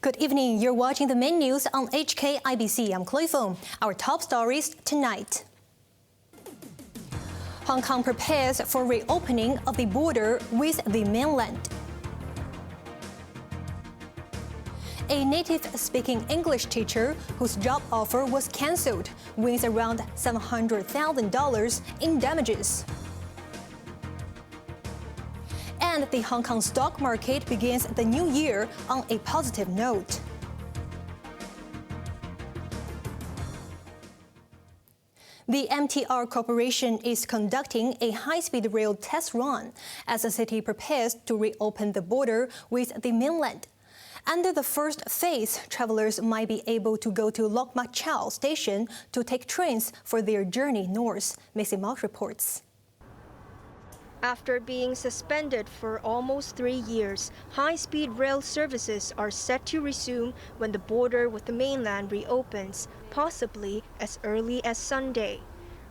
Good evening. You're watching the main news on HKIBC. I'm Chloe Feng. Our top stories tonight. Hong Kong prepares for reopening of the border with the mainland. A native-speaking English teacher whose job offer was cancelled wins around $700,000 in damages. And the Hong Kong stock market begins the new year on a positive note. The MTR Corporation is conducting a high-speed rail test run as the city prepares to reopen the border with the mainland. Under the first phase, travelers might be able to go to Lok Ma Chau station to take trains for their journey north. Macy Mock reports. After being suspended for almost 3 years, high-speed rail services are set to resume when the border with the mainland reopens, possibly as early as Sunday.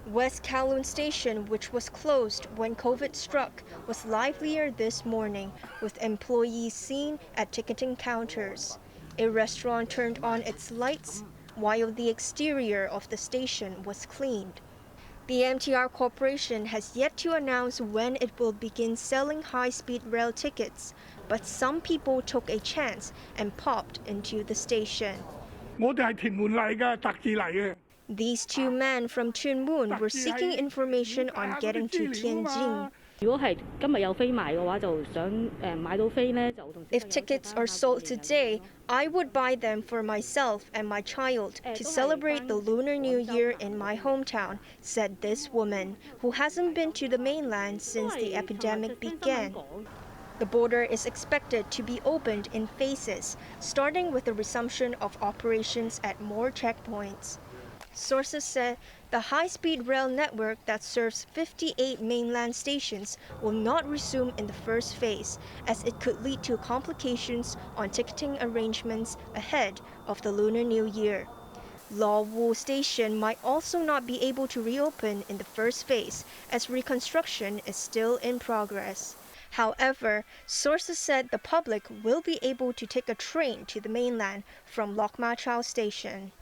West Kowloon Station, which was closed when COVID struck, was livelier this morning, with employees seen at ticketing counters. A restaurant turned on its lights, while the exterior of the station was cleaned. The MTR Corporation has yet to announce when it will begin selling high-speed rail tickets, but some people took a chance and popped into the station. These two men from Tuen Mun were seeking information on getting to Tianjin. If tickets are sold today, I would buy them for myself and my child to celebrate the Lunar New Year in my hometown, said this woman, who hasn't been to the mainland since the epidemic began. The border is expected to be opened in phases, starting with the resumption of operations at more checkpoints. Sources said the high-speed rail network that serves 58 mainland stations will not resume in the first phase, as it could lead to complications on ticketing arrangements ahead of the Lunar New Year. Lo Wu Station might also not be able to reopen in the first phase, as reconstruction is still in progress. However, sources said the public will be able to take a train to the mainland from Lok Ma Chau Station.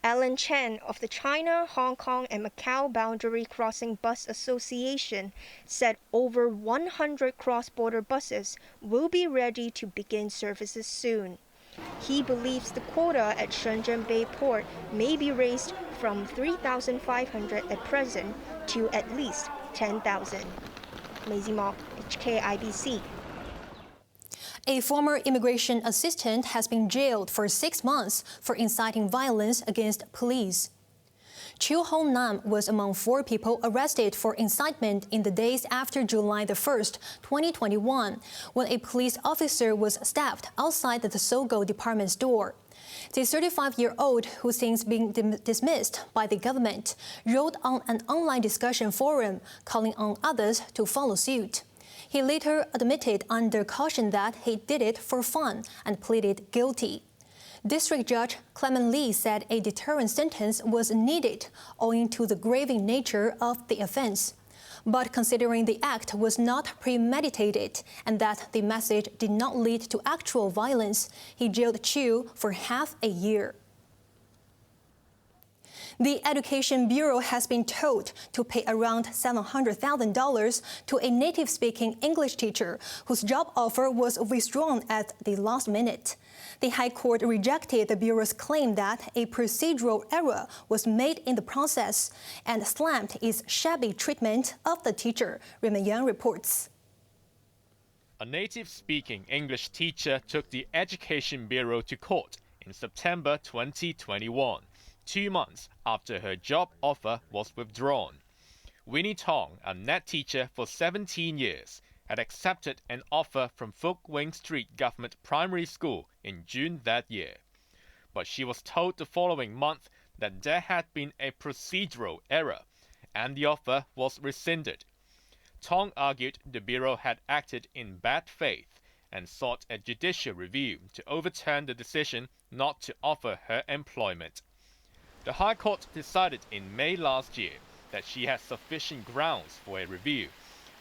Alan Chen of the China, Hong Kong and Macau Boundary Crossing Bus Association said over 100 cross-border buses will be ready to begin services soon. He believes the quota at Shenzhen Bay Port may be raised from 3,500 at present to at least 10,000. Maisie Mock, HKIBC. A former immigration assistant has been jailed for 6 months for inciting violence against police. Chiu Hong Nam was among 4 people arrested for incitement in the days after July 1st, 2021, when a police officer was stabbed outside the Sogo department store. The 35-year-old, who since been dismissed by the government, wrote on an online discussion forum calling on others to follow suit. He later admitted under caution that he did it for fun and pleaded guilty. District Judge Clement Lee said a deterrent sentence was needed owing to the grave nature of the offense. But considering the act was not premeditated and that the message did not lead to actual violence, he jailed Chiu for half a year. The Education Bureau has been told to pay around $700,000 to a native-speaking English teacher whose job offer was withdrawn at the last minute. The High Court rejected the Bureau's claim that a procedural error was made in the process and slammed its shabby treatment of the teacher, Raymond Yang reports. A native-speaking English teacher took the Education Bureau to court in September 2021. 2 months after her job offer was withdrawn. Winnie Tong, a NET teacher for 17 years, had accepted an offer from Fook Wing Street Government Primary School in June that year. But she was told the following month that there had been a procedural error, and the offer was rescinded. Tong argued the Bureau had acted in bad faith and sought a judicial review to overturn the decision not to offer her employment. The High Court decided in May last year that she had sufficient grounds for a review,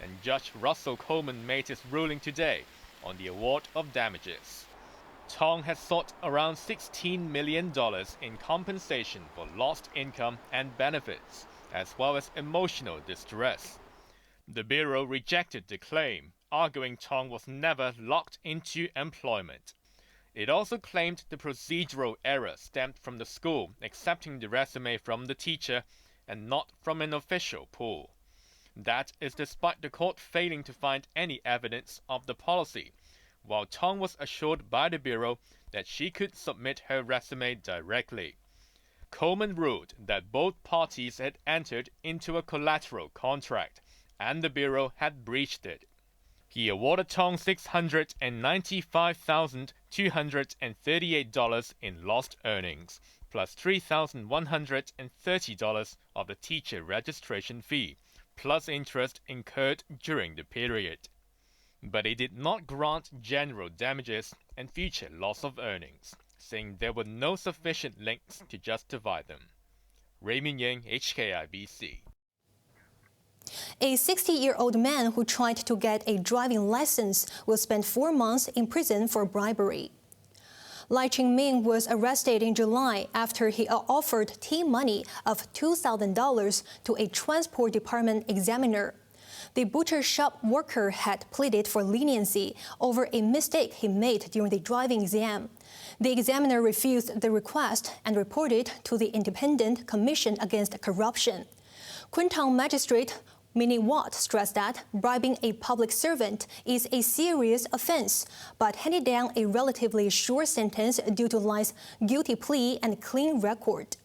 and Judge Russell Coleman made his ruling today on the award of damages. Tong has sought around $16 million in compensation for lost income and benefits, as well as emotional distress. The Bureau rejected the claim, arguing Tong was never locked into employment. It also claimed the procedural error stemmed from the school accepting the resume from the teacher and not from an official pool. That is despite the court failing to find any evidence of the policy, while Tong was assured by the Bureau that she could submit her resume directly. Coleman ruled that both parties had entered into a collateral contract, and the Bureau had breached it. He awarded Tong $695,238 in lost earnings, plus $3,130 of the teacher registration fee, plus interest incurred during the period. But it did not grant general damages and future loss of earnings, saying there were no sufficient links to justify them. Raymond Yang, HKIBC. A 60-year-old man who tried to get a driving license will spend 4 months in prison for bribery. Lai Ching-ming was arrested in July after he offered tea money of $2,000 to a transport department examiner. The butcher shop worker had pleaded for leniency over a mistake he made during the driving exam. The examiner refused the request and reported to the Independent Commission Against Corruption. Queenstown Magistrate Minnie Watt stressed that bribing a public servant is a serious offense, but handed down a relatively short sentence due to Lai's guilty plea and clean record.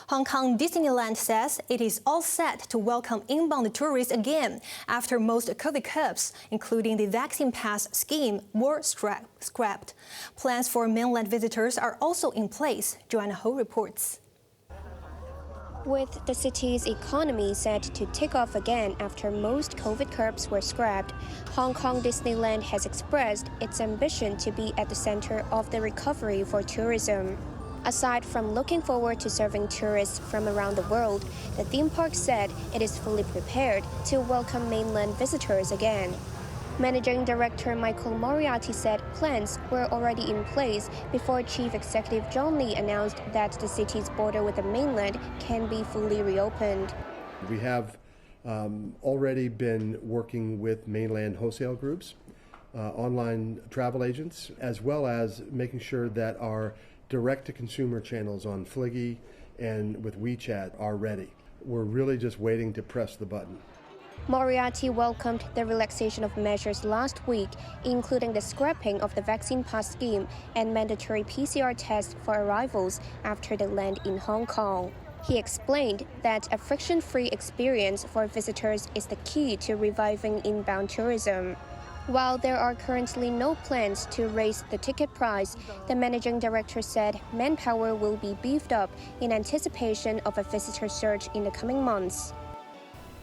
Hong Kong Disneyland says it is all set to welcome inbound tourists again after most COVID curbs, including the vaccine pass scheme, were scrapped. Plans for mainland visitors are also in place. Joanna Ho reports. With the city's economy set to take off again after most COVID curbs were scrapped, Hong Kong Disneyland has expressed its ambition to be at the center of the recovery for tourism. Aside from looking forward to serving tourists from around the world, the theme park said it is fully prepared to welcome mainland visitors again. Managing Director Michael Moriarty said plans were already in place before Chief Executive John Lee announced that the city's border with the mainland can be fully reopened. We have already been working with mainland wholesale groups, online travel agents, as well as making sure that our direct-to-consumer channels on Fliggy and with WeChat are ready. We're really just waiting to press the button. Moriarty welcomed the relaxation of measures last week, including the scrapping of the vaccine pass scheme and mandatory PCR tests for arrivals after they land in Hong Kong. He explained that a friction-free experience for visitors is the key to reviving inbound tourism. While there are currently no plans to raise the ticket price, the managing director said manpower will be beefed up in anticipation of a visitor surge in the coming months.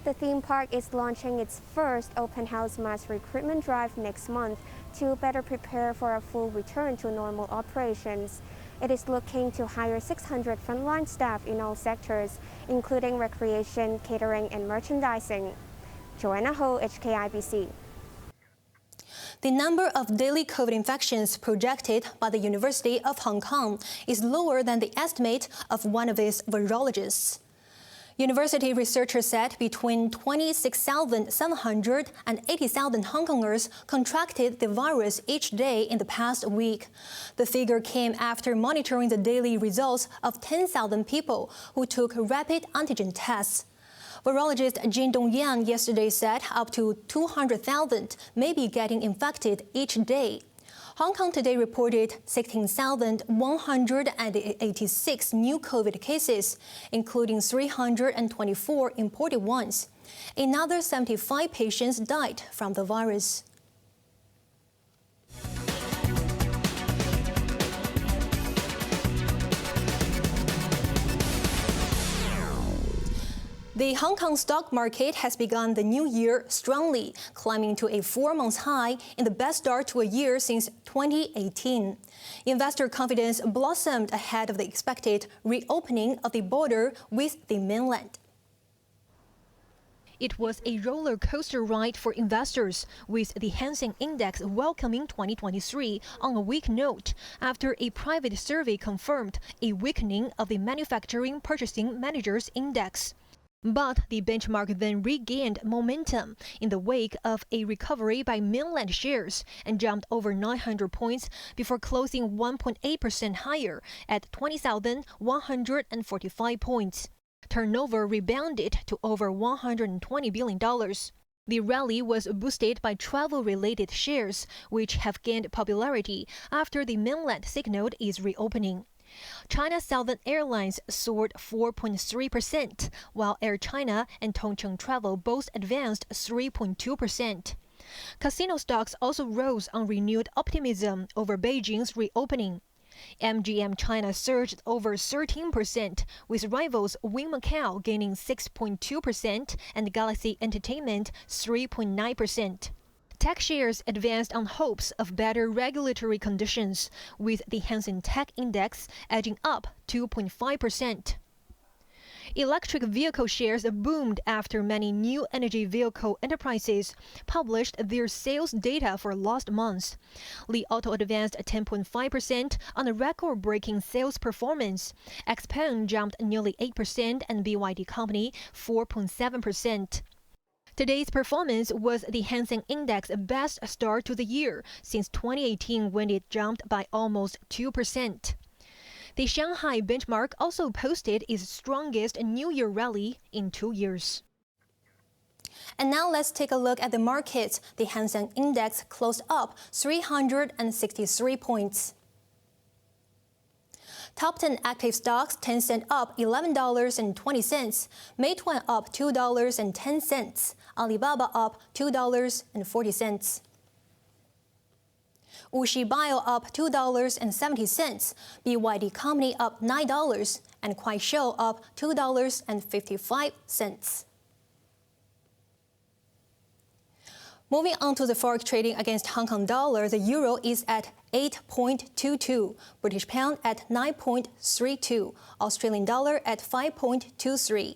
The theme park is launching its first open house mass recruitment drive next month to better prepare for a full return to normal operations. It is looking to hire 600 frontline staff in all sectors, including recreation, catering, and merchandising. Joanna Ho, HKIBC. The number of daily COVID infections projected by the University of Hong Kong is lower than the estimate of one of its virologists. University researchers said between 26,700 and 80,000 Hong Kongers contracted the virus each day in the past week. The figure came after monitoring the daily results of 10,000 people who took rapid antigen tests. Virologist Jin Dong-yang yesterday said up to 200,000 may be getting infected each day. Hong Kong today reported 16,186 new COVID cases, including 324 imported ones. Another 75 patients died from the virus. The Hong Kong stock market has begun the new year strongly, climbing to a 4-month high in the best start to a year since 2018. Investor confidence blossomed ahead of the expected reopening of the border with the mainland. It was a roller coaster ride for investors, with the Hang Seng Index welcoming 2023 on a weak note after a private survey confirmed a weakening of the Manufacturing Purchasing Managers Index. But the benchmark then regained momentum in the wake of a recovery by mainland shares and jumped over 900 points before closing 1.8% higher at 20,145 points. Turnover rebounded to over $120 billion. The rally was boosted by travel-related shares, which have gained popularity after the mainland signaled its reopening. China Southern Airlines soared 4.3%, while Air China and Tongcheng Travel both advanced 3.2%. Casino stocks also rose on renewed optimism over Beijing's reopening. MGM China surged over 13%, with rivals Wynn Macau gaining 6.2% and Galaxy Entertainment 3.9%. Tech shares advanced on hopes of better regulatory conditions, with the Hang Seng Tech Index edging up 2.5%. Electric vehicle shares boomed after many new energy vehicle enterprises published their sales data for last month. Li Auto advanced 10.5% on a record-breaking sales performance. XPeng jumped nearly 8% and BYD Company 4.7%. Today's performance was the Hang Seng Index's best start to the year since 2018, when it jumped by almost 2%. The Shanghai benchmark also posted its strongest New Year rally in 2 years. And now let's take a look at the markets. The Hang Seng Index closed up 363 points. Top 10 active stocks: Tencent up $11.20, Meituan up $2.10, Alibaba up $2.40. Wuxi Bio up $2.70, BYD Company up $9, and Kuaishou up $2.55. Moving on to the forex trading against Hong Kong dollar, the euro is at 8.22, British pound at 9.32, Australian dollar at 5.23.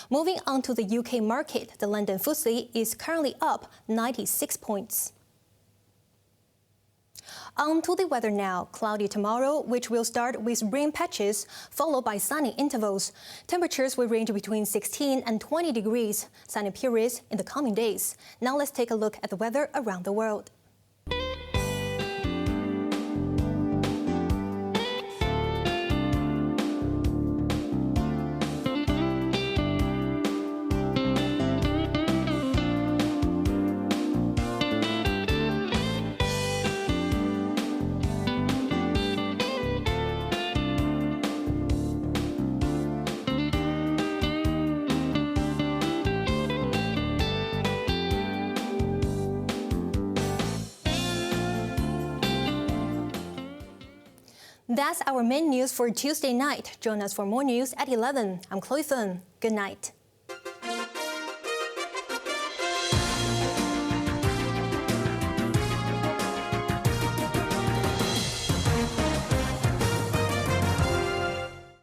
Moving on to the UK market, the London FTSE is currently up 96 points. On to the weather now. Cloudy tomorrow, which will start with rain patches, followed by sunny intervals. Temperatures will range between 16 and 20 degrees. Sunny periods in the coming days. Now let's take a look at the weather around the world. That's our main news for Tuesday night. Join us for more news at 11. I'm Chloe Feng. Good night.